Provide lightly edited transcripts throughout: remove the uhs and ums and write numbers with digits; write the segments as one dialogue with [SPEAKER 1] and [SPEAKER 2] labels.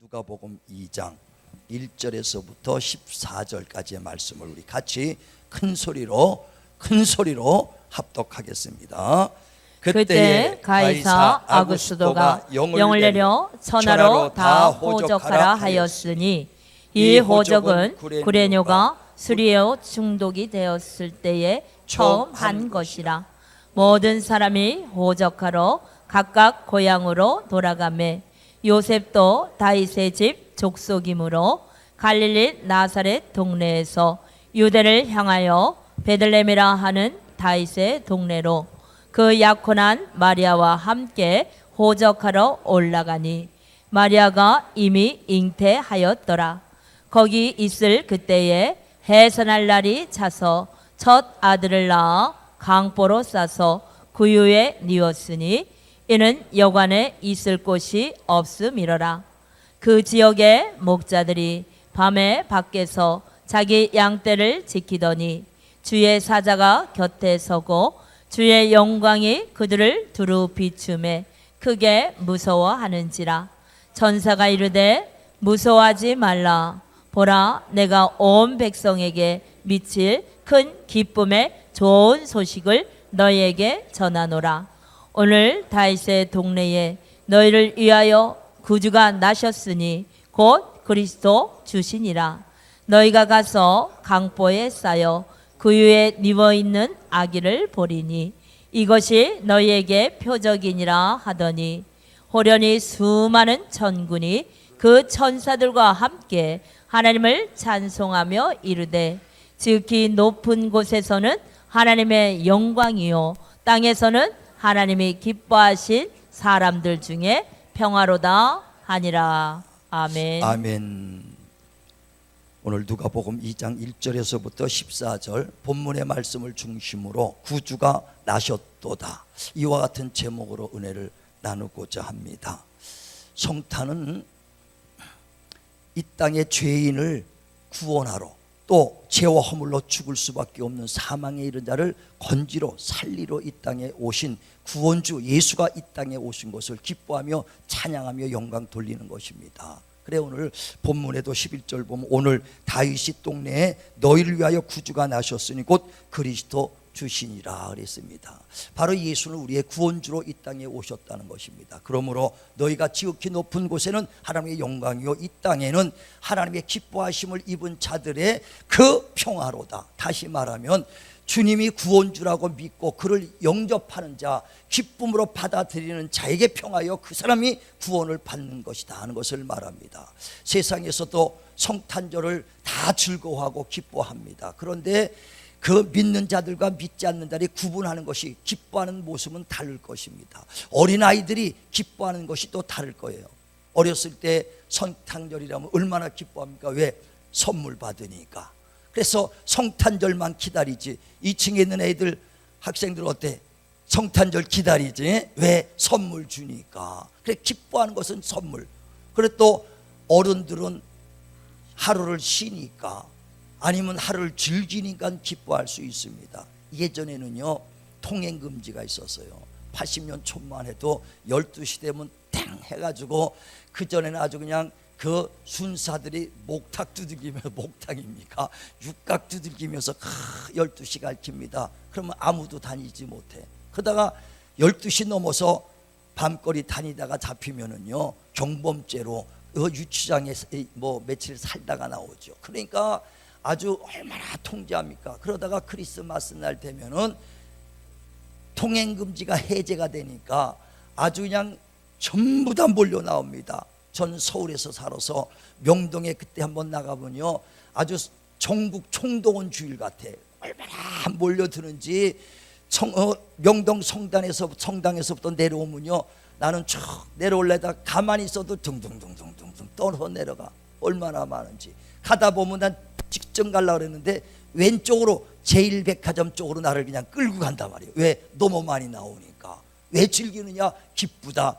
[SPEAKER 1] 누가복음 2장 1절에서부터 14절까지의 말씀을 우리 같이 큰 소리로 합독하겠습니다.
[SPEAKER 2] 그때 가이사 아구스도가 영을 내려 천하로 다 호적하라 하였으니 이 호적은 구레뇨가 수리오 중독이 되었을 때에 처음 한 것이라. 모든 사람이 호적하러 각각 고향으로 돌아가매 요셉도 다윗의 집 족속이므로 갈릴리 나사렛 동네에서 유대를 향하여 베들레헴이라 하는 다윗의 동네로 그 약혼한 마리아와 함께 호적하러 올라가니 마리아가 이미 잉태하였더라. 거기 있을 그때에 해산할 날이 차서 첫 아들을 낳아 강보로 싸서 구유에 뉘었으니 이는 여관에 있을 곳이 없음이러라. 그 지역의 목자들이 밤에 밖에서 자기 양떼를 지키더니 주의 사자가 곁에 서고 주의 영광이 그들을 두루 비추매 크게 무서워하는지라. 천사가 이르되 무서워하지 말라. 보라, 내가 온 백성에게 미칠 큰 기쁨의 좋은 소식을 너희에게 전하노라. 오늘 다윗의 동네에 너희를 위하여 구주가 나셨으니 곧 그리스도 주시니라. 너희가 가서 강보에 쌓여 구유에 누워있는 아기를 보리니 이것이 너희에게 표적이니라 하더니 호련히 수많은 천군이 그 천사들과 함께 하나님을 찬송하며 이르되 지극히 높은 곳에서는 하나님의 영광이요 땅에서는 하나님이 기뻐하신 사람들 중에 평화로다 하니라. 아멘.
[SPEAKER 1] 아멘. 오늘 누가복음 2장 1절에서부터 14절 본문의 말씀을 중심으로 구주가 나셨도다, 이와 같은 제목으로 은혜를 나누고자 합니다. 성탄은 이 땅의 죄인을 구원하러, 또 죄와 허물로 죽을 수밖에 없는 사망에 이른 자를 건지러 살리러 이 땅에 오신 구원주 예수가 이 땅에 오신 것을 기뻐하며 찬양하며 영광 돌리는 것입니다. 그래 오늘 본문에도 11절 보면 오늘 다윗이 동네에 너희를 위하여 구주가 나셨으니 곧 그리스도 주시니라 그랬습니다. 바로 예수는 우리의 구원주로 이 땅에 오셨다는 것입니다. 그러므로 너희가 지극히 높은 곳에는 하나님의 영광이요 이 땅에는 하나님의 기뻐하심을 입은 자들의 그 평화로다. 다시 말하면 주님이 구원주라고 믿고 그를 영접하는 자, 기쁨으로 받아들이는 자에게 평화여 그 사람이 구원을 받는 것이다 하는 것을 말합니다. 세상에서도 성탄절을 다 즐거워하고 기뻐합니다. 그런데 그 믿는 자들과 믿지 않는 자들이 구분하는 것이, 기뻐하는 모습은 다를 것입니다. 어린아이들이 기뻐하는 것이 또 다를 거예요. 어렸을 때 성탄절이라면 얼마나 기뻐합니까? 왜? 선물 받으니까. 그래서 성탄절만 기다리지. 2층에 있는 애들, 학생들 어때? 성탄절 기다리지. 왜? 선물 주니까. 그래, 기뻐하는 것은 선물. 그래 또 어른들은 하루를 쉬니까, 아니면 하루를 즐기니까 기뻐할 수 있습니다. 예전에는요 통행금지가 있었어요. 80년 초만 해도 12시 되면 땡 해가지고, 그전에는 아주 그냥 그 순사들이 목탁 두들기면서, 목탁입니까? 육각 두들기면서 12시 가르칩니다. 그러면 아무도 다니지 못해. 그러다가 12시 넘어서 밤거리 다니다가 잡히면은요 경범죄로 유치장에 뭐 며칠 살다가 나오죠. 그러니까 아주 얼마나 통제합니까? 그러다가 크리스마스 날 되면은 통행금지가 해제가 되니까 아주 그냥 전부 다 몰려 나옵니다. 전 서울에서 살아서 명동에 그때 한번 나가보면요 아주 전국 총동원 주일 같아. 얼마나 몰려드는지. 명동 성당에서부터 내려오면요 나는 쭉 내려올래다 가만히 있어도 둥둥둥둥둥둥 떨어져 내려가. 얼마나 많은지. 가다 보면 난 직접 가려고 그랬는데 왼쪽으로 제1백화점 쪽으로 나를 그냥 끌고 간단 말이에요. 왜? 너무 많이 나오니까. 왜 즐기느냐? 기쁘다,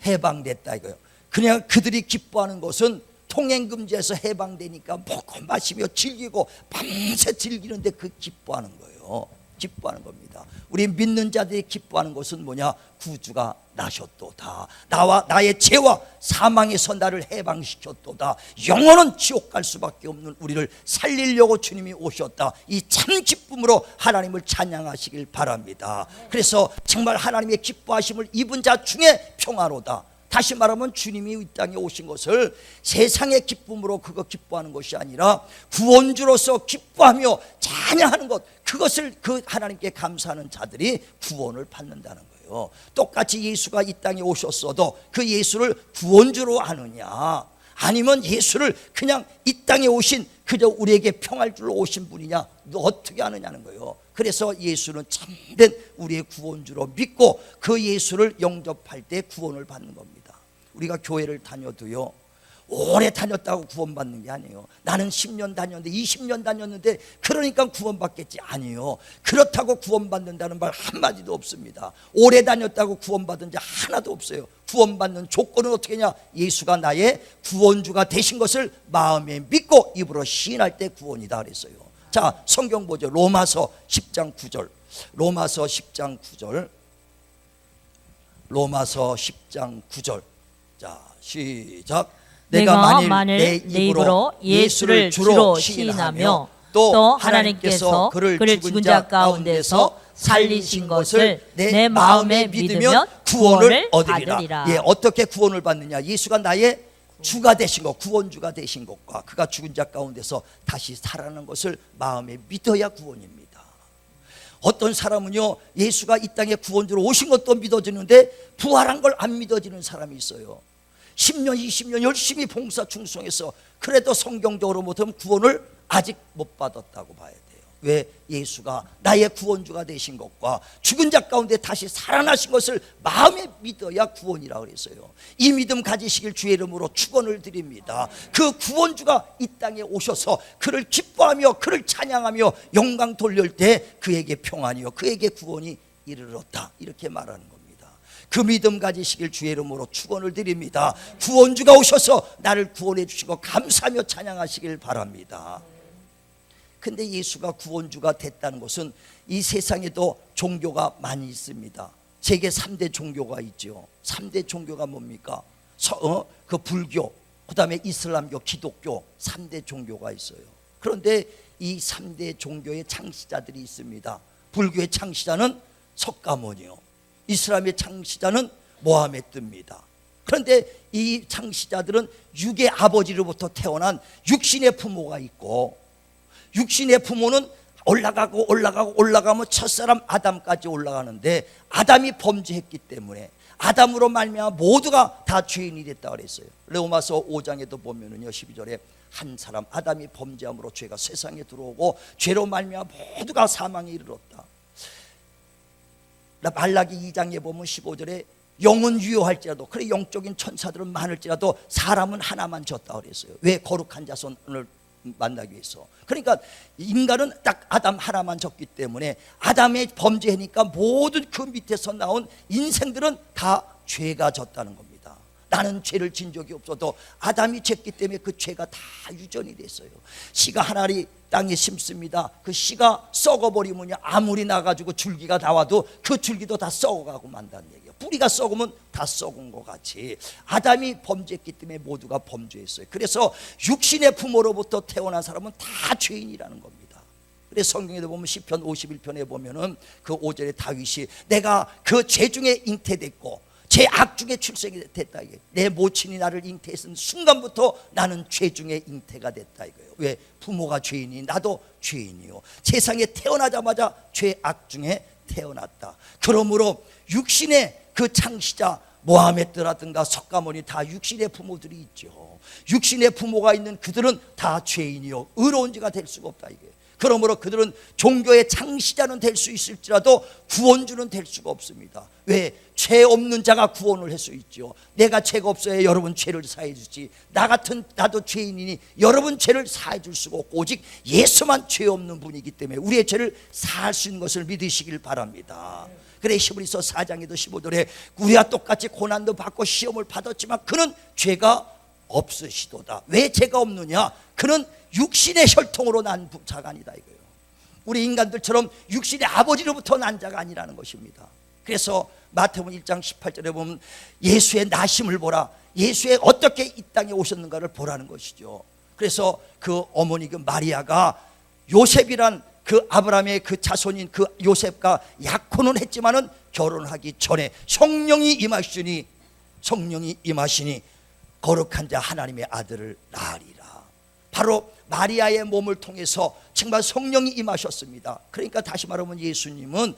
[SPEAKER 1] 해방됐다 이거예요. 그냥 그들이 기뻐하는 것은 통행금지에서 해방되니까 먹고 마시며 즐기고 밤새 즐기는데 그 기뻐하는 거예요. 기뻐하는 겁니다. 우리 믿는 자들이 기뻐하는 것은 뭐냐? 구주가 나셨도다. 나와 나의 죄와 사망에서 나를 해방시켰도다. 영원한 지옥 갈 수밖에 없는 우리를 살리려고 주님이 오셨다. 이 참 기쁨으로 하나님을 찬양하시길 바랍니다. 그래서 정말 하나님의 기뻐하심을 입은 자 중에 평화로다. 다시 말하면 주님이 이 땅에 오신 것을 세상의 기쁨으로 그거 기뻐하는 것이 아니라 구원주로서 기뻐하며 찬양하는 것, 그것을 그 하나님께 감사하는 자들이 구원을 받는다는 거예요. 똑같이 예수가 이 땅에 오셨어도 그 예수를 구원주로 아느냐, 아니면 예수를 그냥 이 땅에 오신 그저 우리에게 평화를 주러 오신 분이냐, 너 어떻게 아느냐는 거예요. 그래서 예수는 참된 우리의 구원주로 믿고 그 예수를 영접할 때 구원을 받는 겁니다. 우리가 교회를 다녀도요, 오래 다녔다고 구원받는 게 아니에요. 나는 10년 다녔는데 20년 다녔는데 그러니까 구원받겠지, 아니에요. 그렇다고 구원받는다는 말 한마디도 없습니다. 오래 다녔다고 구원받은 자 하나도 없어요. 구원받는 조건은 어떻게 하냐? 예수가 나의 구원주가 되신 것을 마음에 믿고 입으로 시인할 때 구원이다 그랬어요. 자, 성경 보죠. 로마서 10장 9절. 로마서 10장 9절. 로마서 10장 9절. 자, 시작.
[SPEAKER 2] 내가 만일 내 입으로 예수를 주로 시인하며 또 하나님께서 그를 죽은 자 가운데서 살리신 것을 내 마음에 믿으면 구원을 얻으리라.
[SPEAKER 1] 예, 어떻게 구원을 받느냐? 예수가 나의 주가 되신 것, 구원주가 되신 것과 그가 죽은 자 가운데서 다시 살아나는 것을 마음에 믿어야 구원입니다. 어떤 사람은요, 예수가 이 땅에 구원주로 오신 것도 믿어지는데 부활한 걸 안 믿어지는 사람이 있어요. 10년 20년 열심히 봉사 충성해서 그래도 성경적으로 못하면 구원을 아직 못 받았다고 봐야 돼요. 왜? 예수가 나의 구원주가 되신 것과 죽은 자 가운데 다시 살아나신 것을 마음에 믿어야 구원이라고 그랬어요. 이 믿음 가지시길 주의 이름으로 축원을 드립니다. 그 구원주가 이 땅에 오셔서 그를 기뻐하며 그를 찬양하며 영광 돌릴 때 그에게 평안이요 그에게 구원이 이르렀다, 이렇게 말하는 겁니다. 그 믿음 가지시길 주의 이름으로 축원을 드립니다. 구원주가 오셔서 나를 구원해 주시고 감사하며 찬양하시길 바랍니다. 근데 예수가 구원주가 됐다는 것은 이 세상에도 종교가 많이 있습니다. 세계 3대 종교가 있죠. 3대 종교가 뭡니까? 그 불교, 그 다음에 이슬람교, 기독교 3대 종교가 있어요. 그런데 이 3대 종교의 창시자들이 있습니다. 불교의 창시자는 석가모니요, 이슬람의 창시자는 모하메드입니다. 그런데 이 창시자들은 육의 아버지로부터 태어난 육신의 부모가 있고, 육신의 부모는 올라가면 첫사람 아담까지 올라가는데 아담이 범죄했기 때문에 아담으로 말미암아 모두가 다 죄인이 됐다 그랬어요. 로마서 5장에도 보면은요, 12절에 한 사람 아담이 범죄함으로 죄가 세상에 들어오고 죄로 말미암아 모두가 사망에 이르렀다. 말라기 2장에 보면 15절에 영은 유효할지라도, 그래 영적인 천사들은 많을지라도 사람은 하나만 졌다 그랬어요. 왜? 거룩한 자손을 만나기 위해서. 그러니까 인간은 딱 아담 하나만 졌기 때문에 아담의 범죄니까 모든 그 밑에서 나온 인생들은 다 죄가 졌다는 겁니다. 나는 죄를 진 적이 없어도 아담이 졌기 때문에 그 죄가 다 유전이 됐어요. 씨가 하나리 땅에 심습니다. 그 씨가 썩어버리면 아무리 나가지고 줄기가 나와도 그 줄기도 다 썩어가고 만다는 얘기예요. 뿌리가 썩으면 다 썩은 것 같이 아담이 범죄했기 때문에 모두가 범죄했어요. 그래서 육신의 부모로부터 태어난 사람은 다 죄인이라는 겁니다. 그래서 성경에도 보면 시편 51편에 보면은 그 5절에 다윗이 내가 그 죄 중에 잉태됐고 제 악 중에 출생이 됐다 이게. 내 모친이 나를 잉태했은 순간부터 나는 죄 중에 잉태가 됐다 이거예요. 왜? 부모가 죄인이 나도 죄인이요. 세상에 태어나자마자 죄악 중에 태어났다. 그러므로 육신의 그 창시자 모하메드라든가 석가모니 다 육신의 부모들이 있죠. 육신의 부모가 있는 그들은 다 죄인이요 의로운 자가 될 수가 없다 이게. 그러므로 그들은 종교의 창시자는 될 수 있을지라도 구원주는 될 수가 없습니다. 왜? 죄 없는 자가 구원을 할 수 있죠. 내가 죄가 없어야 여러분 죄를 사해 주지. 나도 죄인이니 여러분 죄를 사해 줄 수가 없고 오직 예수만 죄 없는 분이기 때문에 우리의 죄를 사할 수 있는 것을 믿으시길 바랍니다. 그래 히브리서 4장에도 15절에 우리와 똑같이 고난도 받고 시험을 받았지만 그는 죄가 없으시도다. 왜 죄가 없느냐? 그는 육신의 혈통으로 난 자가 아니다 이거예요. 우리 인간들처럼 육신의 아버지로부터 난 자가 아니라는 것입니다. 그래서 마태복음 1장 18절에 보면 예수의 나심을 보라, 예수의 어떻게 이 땅에 오셨는가를 보라는 것이죠. 그래서 그 어머니 그 마리아가 요셉이란 그 아브라함의 그 자손인 그 요셉과 약혼은 했지만은 결혼하기 전에 성령이 임하시니 거룩한 자 하나님의 아들을 낳으리라. 바로 마리아의 몸을 통해서 정말 성령이 임하셨습니다. 그러니까 다시 말하면 예수님은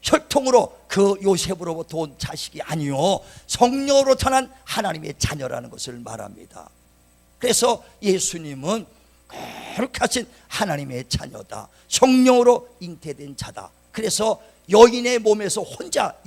[SPEAKER 1] 혈통으로 그 요셉으로부터 온 자식이 아니요 성령으로 태어난 하나님의 자녀라는 것을 말합니다. 그래서 예수님은 거룩하신 하나님의 자녀다, 성령으로 잉태된 자다. 그래서 여인의 몸에서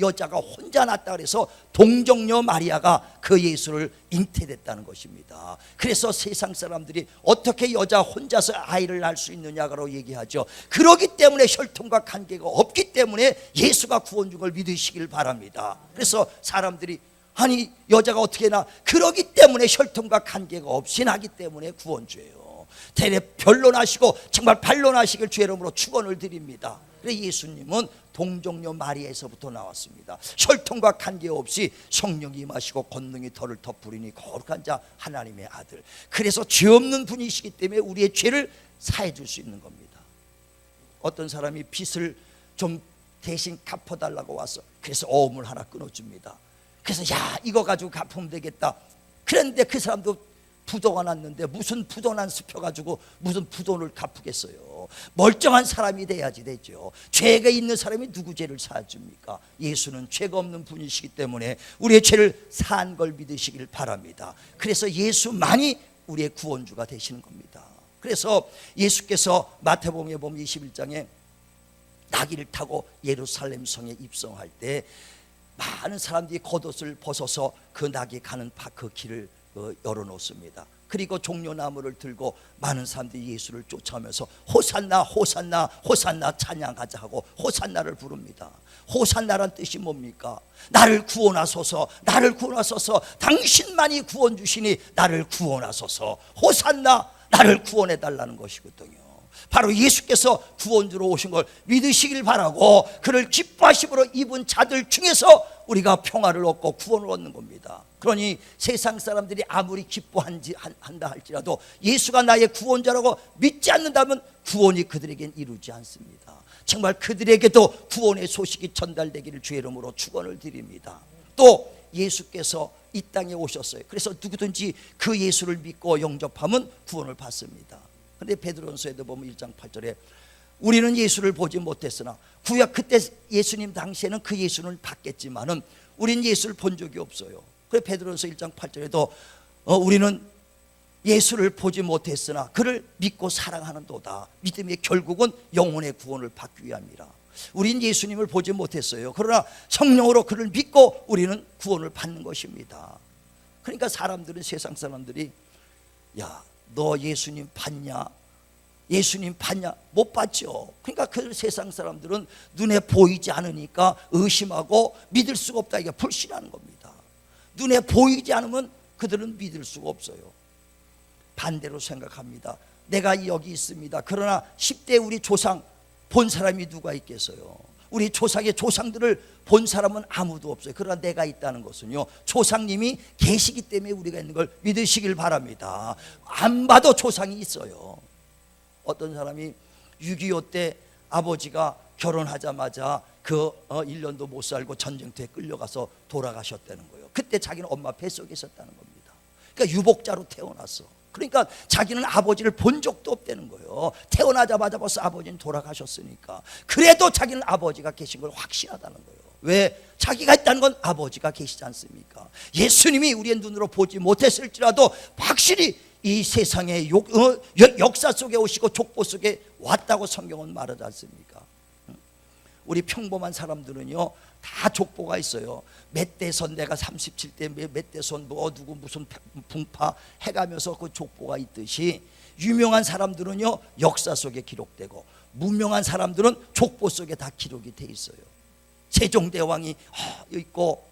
[SPEAKER 1] 여자가 혼자 났다 그래서 동정녀 마리아가 그 예수를 잉태됐다는 것입니다. 그래서 세상 사람들이 어떻게 여자 혼자서 아이를 낳을 수 있느냐고 얘기하죠. 그렇기 때문에 혈통과 관계가 없기 때문에 예수가 구원 준 걸 믿으시길 바랍니다. 그래서 사람들이 아니 여자가 어떻게 나, 그러기 때문에 혈통과 관계가 없이 나기 때문에 구원주예요. 대래 변론하시고 정말 반론하시길 주의 이름으로 축원을 드립니다. 그래서 예수님은 동정녀 마리아에서부터 나왔습니다. 혈통과 관계없이 성령이 임하시고 권능이 털을 덮으리니 거룩한 자 하나님의 아들. 그래서 죄 없는 분이시기 때문에 우리의 죄를 사해 줄 수 있는 겁니다. 어떤 사람이 빚을 좀 대신 갚아달라고 와서 그래서 어음을 하나 끊어줍니다. 그래서 야 이거 가지고 갚으면 되겠다. 그런데 그 사람도 부도가 났는데 무슨 부도 난 습혀가지고 무슨 부도를 갚겠어요. 멀쩡한 사람이 돼야지 되죠. 죄가 있는 사람이 누구 죄를 사줍니까? 예수는 죄가 없는 분이시기 때문에 우리의 죄를 사한 걸 믿으시길 바랍니다. 그래서 예수만이 우리의 구원주가 되시는 겁니다. 그래서 예수께서 마태복음에 보면 21장에 나귀를 타고 예루살렘 성에 입성할 때 많은 사람들이 겉옷을 벗어서 그 나귀 가는 그 길을 열어놓습니다. 그리고 종려나무를 들고 많은 사람들이 예수를 쫓아오면서 호산나 호산나 호산나 찬양하자 하고 호산나를 부릅니다. 호산나란 뜻이 뭡니까? 나를 구원하소서, 나를 구원하소서, 당신만이 구원 주시니 나를 구원하소서, 호산나, 나를 구원해 달라는 것이거든요. 바로 예수께서 구원주로 오신 걸 믿으시길 바라고 그를 기뻐하심으로 입은 자들 중에서 우리가 평화를 얻고 구원을 얻는 겁니다. 그러니 세상 사람들이 아무리 기뻐한다 할지라도 예수가 나의 구원자라고 믿지 않는다면 구원이 그들에겐 이루지 않습니다. 정말 그들에게도 구원의 소식이 전달되기를 주의 이름으로 축원을 드립니다. 또 예수께서 이 땅에 오셨어요. 그래서 누구든지 그 예수를 믿고 영접하면 구원을 받습니다. 그런데 베드로전서에도 보면 1장 8절에 우리는 예수를 보지 못했으나 구약 그때 예수님 당시에는 그 예수는 봤겠지만은 우린 예수를 본 적이 없어요. 그래서 베드로전서 1장 8절에도 우리는 예수를 보지 못했으나 그를 믿고 사랑하는도다. 믿음의 결국은 영혼의 구원을 받기 위함이라. 우린 예수님을 보지 못했어요. 그러나 성령으로 그를 믿고 우리는 구원을 받는 것입니다. 그러니까 사람들은, 세상 사람들이 야, 너 예수님 봤냐? 예수님 봤냐? 못 봤죠. 그러니까 그 세상 사람들은 눈에 보이지 않으니까 의심하고 믿을 수가 없다, 이게 불신하는 겁니다. 눈에 보이지 않으면 그들은 믿을 수가 없어요. 반대로 생각합니다. 내가 여기 있습니다. 그러나 10대 우리 조상 본 사람이 누가 있겠어요? 우리 조상의 조상들을 본 사람은 아무도 없어요. 그러나 내가 있다는 것은요, 조상님이 계시기 때문에 우리가 있는 걸 믿으시길 바랍니다. 안 봐도 조상이 있어요. 어떤 사람이 6.25 때 아버지가 결혼하자마자 그 1년도 못 살고 전쟁터에 끌려가서 돌아가셨다는 거예요. 그때 자기는 엄마 뱃속에 있었다는 겁니다. 그러니까 유복자로 태어났어. 그러니까 자기는 아버지를 본 적도 없다는 거예요. 태어나자마자 벌써 아버지는 돌아가셨으니까. 그래도 자기는 아버지가 계신 걸 확신하다는 거예요. 왜? 자기가 있다는 건 아버지가 계시지 않습니까? 예수님이 우리의 눈으로 보지 못했을지라도 확실히 이 세상의 역사 속에 오시고 족보 속에 왔다고 성경은 말하지 않습니까? 우리 평범한 사람들은요 다 족보가 있어요. 몇 대선 내가 37대 몇 대선 뭐 누구 무슨 분파 해가면서 그 족보가 있듯이 유명한 사람들은요 역사 속에 기록되고 무명한 사람들은 족보 속에 다 기록이 돼 있어요. 세종대왕이 있고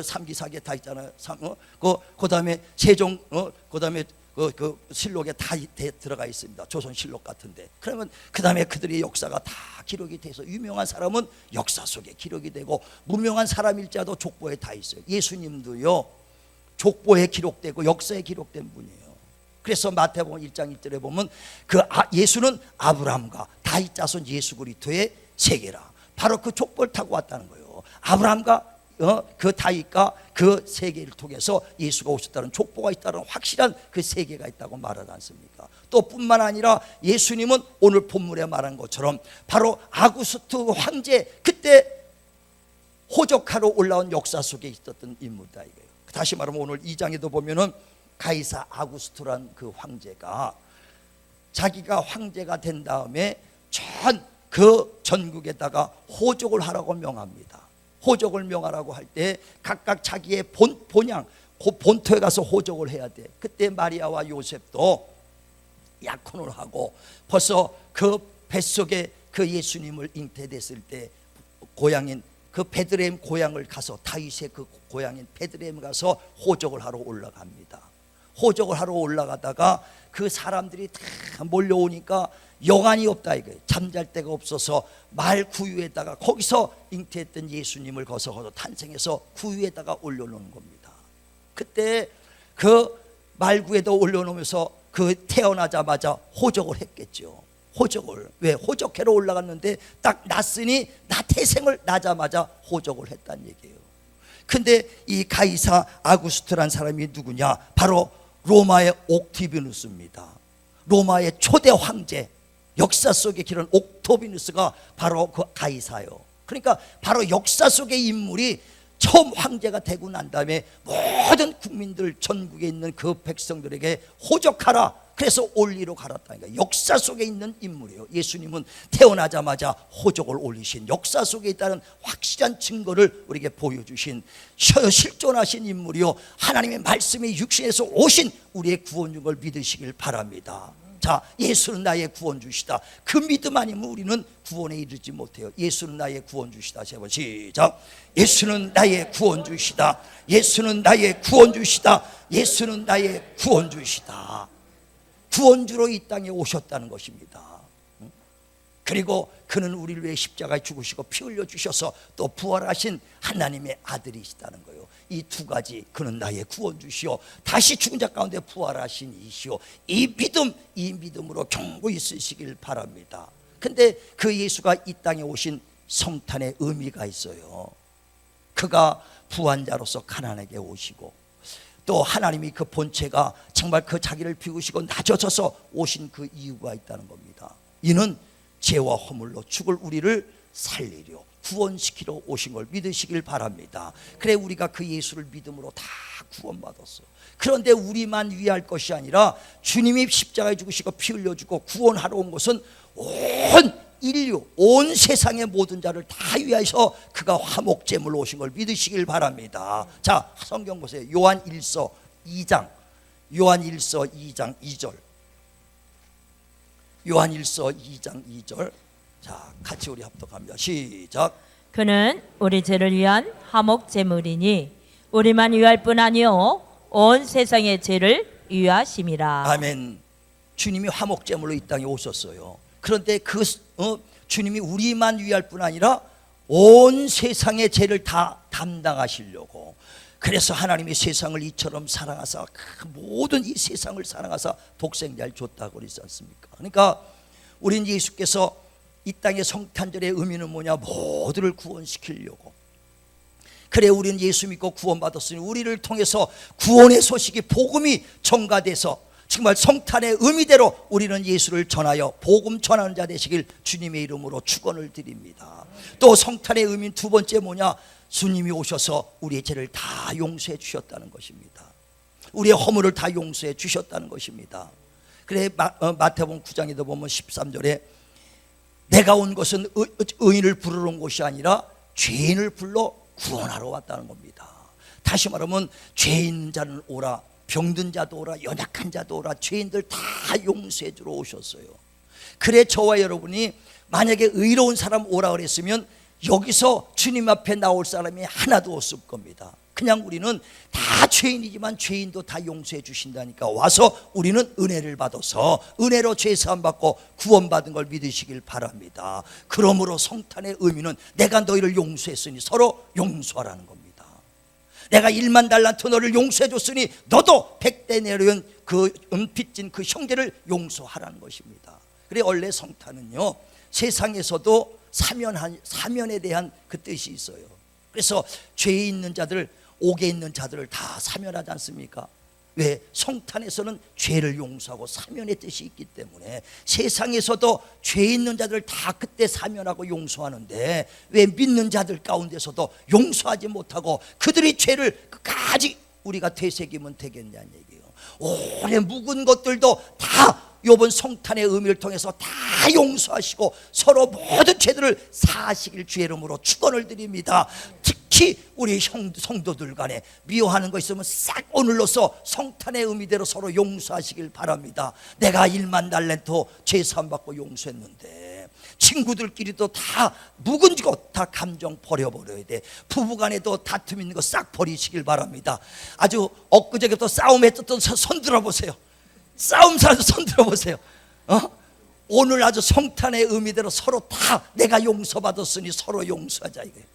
[SPEAKER 1] 삼기사계 다 있잖아요. 그다음에 세종 그다음에 그 실록에 다 들어가 있습니다. 조선실록 같은데. 그러면 그 다음에 그들의 역사가 다 기록이 돼서 유명한 사람은 역사 속에 기록이 되고 무명한 사람일지라도 족보에 다 있어요. 예수님도요 족보에 기록되고 역사에 기록된 분이에요. 그래서 마태복음 1장 1절에 보면 예수는 아브라함과 다윗 자손 예수 그리스도의 세계라. 바로 그 족보를 타고 왔다는 거예요. 아브라함과 그 다윗과 그 세계를 통해서 예수가 오셨다는 족보가 있다는 확실한 그 세계가 있다고 말하지 않습니까? 또 뿐만 아니라 예수님은 오늘 본문에 말한 것처럼 바로 아구스트 황제 그때 호적하러 올라온 역사 속에 있었던 인물이다 이거예요. 다시 말하면 오늘 2장에도 보면은 가이사 아구스트란 그 황제가 자기가 황제가 된 다음에 전 그 전국에다가 호적을 하라고 명합니다. 호적을 명하라고 할 때 각각 자기의 본향 본토에 가서 호적을 해야 돼. 그때 마리아와 요셉도 약혼을 하고 벌써 그 뱃속에 그 예수님을 잉태됐을 때 고향인 그 베들레헴 고향을 가서 다윗의 그 고향인 베들레헴 가서 호적을 하러 올라갑니다. 호적을 하러 올라가다가 그 사람들이 다 몰려오니까 여관이 없다 이거예요. 잠잘 데가 없어서 말 구유에다가 거기서 잉태했던 예수님을 거서 탄생해서 구유에다가 올려놓는 겁니다. 그때 그 말구에도 올려놓으면서 그 태어나자마자 호적을 했겠죠. 호적을 왜 호적회로 올라갔는데 딱 났으니 나 태생을 나자마자 호적을 했다는 얘기예요. 근데 이 가이사 아구스트란 사람이 누구냐? 바로 로마의 옥티비누스입니다. 로마의 초대 황제, 역사 속에 기른 옥토비누스가 바로 그 가이사요. 그러니까 바로 역사 속의 인물이 처음 황제가 되고 난 다음에 모든 국민들 전국에 있는 그 백성들에게 호적하라. 그래서 올리러 갈았다니까. 역사 속에 있는 인물이에요. 예수님은 태어나자마자 호적을 올리신 역사 속에 있다는 확실한 증거를 우리에게 보여주신 실존하신 인물이요, 하나님의 말씀이 육신에서 오신 우리의 구원중을 믿으시길 바랍니다. 자, 예수는 나의 구원주시다. 그 믿음 아니면 우리는 구원에 이르지 못해요. 예수는 나의 구원주시다. 세 번 시작. 예수는 나의 구원주시다. 예수는 나의 구원주시다. 예수는 나의 구원주시다. 구원주로 이 땅에 오셨다는 것입니다. 그리고 그는 우리를 위해 십자가에 죽으시고 피 흘려 주셔서 또 부활하신 하나님의 아들이시다는 거예요. 이 두 가지, 그는 나의 구원주시오, 다시 죽은 자 가운데 부활하신 이시오, 이 믿음으로 경고히 쓰시길 바랍니다. 근데 그 예수가 이 땅에 오신 성탄의 의미가 있어요. 그가 부활자로서 가난에게 오시고 또 하나님이 그 본체가 정말 그 자기를 비우시고 낮아져서 오신 그 이유가 있다는 겁니다. 이는 죄와 허물로 죽을 우리를 살리려 구원시키러 오신 걸 믿으시길 바랍니다. 그래 우리가 그 예수를 믿음으로 다 구원받았어. 그런데 우리만 위할 것이 아니라 주님이 십자가에 죽으시고 피 흘려주고 구원하러 온 것은 온 인류, 온 세상의 모든 자를 다 위하여서 그가 화목제물로 오신 걸 믿으시길 바랍니다. 자, 성경 보세요. 요한일서 2장 2절. 요한일서 2장 2절. 자, 같이 우리 합독합니다. 시작.
[SPEAKER 2] 그는 우리 죄를 위한 화목제물이니 우리만 위할 뿐 아니요 온 세상의 죄를 위하심이라.
[SPEAKER 1] 아멘. 주님이 화목제물로 이 땅에 오셨어요. 그런데 주님이 우리만 위할 뿐 아니라 온 세상의 죄를 다 담당하시려고, 그래서 하나님이 세상을 이처럼 사랑하사 그 모든 이 세상을 사랑하사 독생자를 줬다고 그러지 않습니까? 그러니까 우린 예수께서 이 땅의 성탄절의 의미는 뭐냐? 모두를 구원시키려고. 그래 우리는 예수 믿고 구원받았으니 우리를 통해서 구원의 소식이 복음이 전가돼서 정말 성탄의 의미대로 우리는 예수를 전하여 복음 전하는 자 되시길 주님의 이름으로 축원을 드립니다. 또 성탄의 의미는 두 번째 뭐냐? 주님이 오셔서 우리의 죄를 다 용서해 주셨다는 것입니다. 우리의 허물을 다 용서해 주셨다는 것입니다. 그래 마태복음 9장에도 보면 13절에 내가 온 것은 의인을 부르러 온 것이 아니라 죄인을 불러 구원하러 왔다는 겁니다. 다시 말하면 죄 있는 자는 오라, 병든 자도 오라, 연약한 자도 오라, 죄인들 다 용서해 주러 오셨어요. 그래 저와 여러분이 만약에 의로운 사람 오라 그랬으면 여기서 주님 앞에 나올 사람이 하나도 없을 겁니다. 그냥 우리는 다 죄인이지만 죄인도 다 용서해 주신다니까 와서 우리는 은혜를 받아서 은혜로 죄 사함 받고 구원받은 걸 믿으시길 바랍니다. 그러므로 성탄의 의미는 내가 너희를 용서했으니 서로 용서하라는 겁니다. 내가 1만 달란트 너를 용서해 줬으니 너도 100대 내려온 그 빚진 그 형제를 용서하라는 것입니다. 그래 원래 성탄은요 세상에서도 사면에 대한 그 뜻이 있어요. 그래서 죄에 있는 자들, 옥에 있는 자들을 다 사면하지 않습니까? 왜? 성탄에서는 죄를 용서하고 사면의 뜻이 있기 때문에 세상에서도 죄 있는 자들을 다 그때 사면하고 용서하는데 왜 믿는 자들 가운데서도 용서하지 못하고 그들의 죄를 끝까지 우리가 되새기면 되겠냐는 얘기예요. 오래 묵은 것들도 다 이번 성탄의 의미를 통해서 다 용서하시고 서로 모든 죄들을 사하시길 주의 이름으로 축원을 드립니다. 특히 우리 성도들 간에 미워하는 거 있으면 싹 오늘로써 성탄의 의미대로 서로 용서하시길 바랍니다. 내가 1만 달란트 죄 사함 받고 용서했는데 친구들끼리도 다 묵은 것 다 감정 버려버려야 돼. 부부간에도 다툼 있는 거 싹 버리시길 바랍니다. 아주 엊그저께부터 싸움했던 손 들어보세요. 싸움 사서 손 들어보세요. 오늘 아주 성탄의 의미대로 서로 다 내가 용서받았으니 서로 용서하자 이거예요.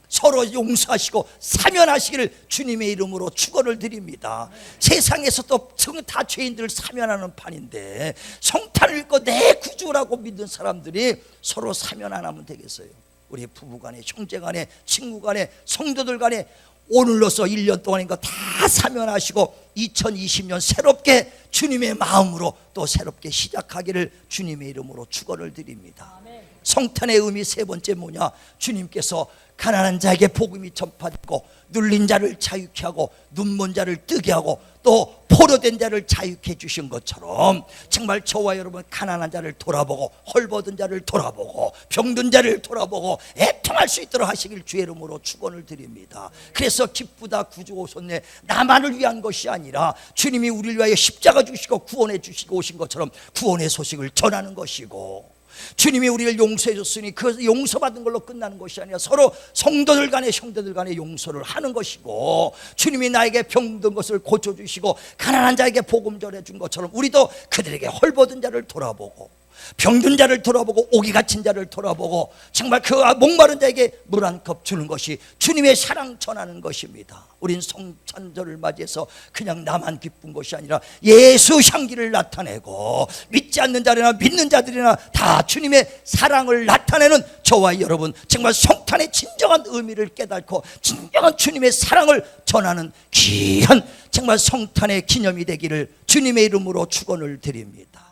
[SPEAKER 1] 서로 용서하시고 사면하시기를 주님의 이름으로 축원을 드립니다. 세상에서도 다 죄인들을 사면하는 판인데 성탄을 읽고 내 구주라고 믿는 사람들이 서로 사면 안 하면 되겠어요? 우리 부부간에, 형제간에, 친구간에, 성도들 간에 오늘로써 1년 동안인 거 다 사면하시고 2020년 새롭게 주님의 마음으로 또 새롭게 시작하기를 주님의 이름으로 축원을 드립니다. 성탄의 의미 세 번째 뭐냐? 주님께서 가난한 자에게 복음이 전파되고 눌린 자를 자유케 하고 눈먼 자를 뜨게 하고 또 포로된 자를 자유케 해주신 것처럼 정말 저와 여러분 가난한 자를 돌아보고 헐벗은 자를 돌아보고 병든 자를 돌아보고 애통할 수 있도록 하시길 주의 이름으로 축원을 드립니다. 그래서 기쁘다 구주 오셨네, 나만을 위한 것이 아니라 주님이 우리를 위하여 십자가 주시고 구원해 주시고 오신 것처럼 구원의 소식을 전하는 것이고, 주님이 우리를 용서해 줬으니 그 용서받은 걸로 끝나는 것이 아니라 서로 성도들 간에 형제들 간에 용서를 하는 것이고, 주님이 나에게 병든 것을 고쳐주시고 가난한 자에게 복음 전해준 것처럼 우리도 그들에게 헐벗은 자를 돌아보고 병든 자를 돌아보고 오기 갇힌 자를 돌아보고 정말 그 목마른 자에게 물 한 컵 주는 것이 주님의 사랑 전하는 것입니다. 우린 성탄절을 맞이해서 그냥 나만 기쁜 것이 아니라 예수 향기를 나타내고 믿지 않는 자들이나 믿는 자들이나 다 주님의 사랑을 나타내는 저와 여러분 정말 성탄의 진정한 의미를 깨닫고 진정한 주님의 사랑을 전하는 귀한 정말 성탄의 기념이 되기를 주님의 이름으로 축원을 드립니다.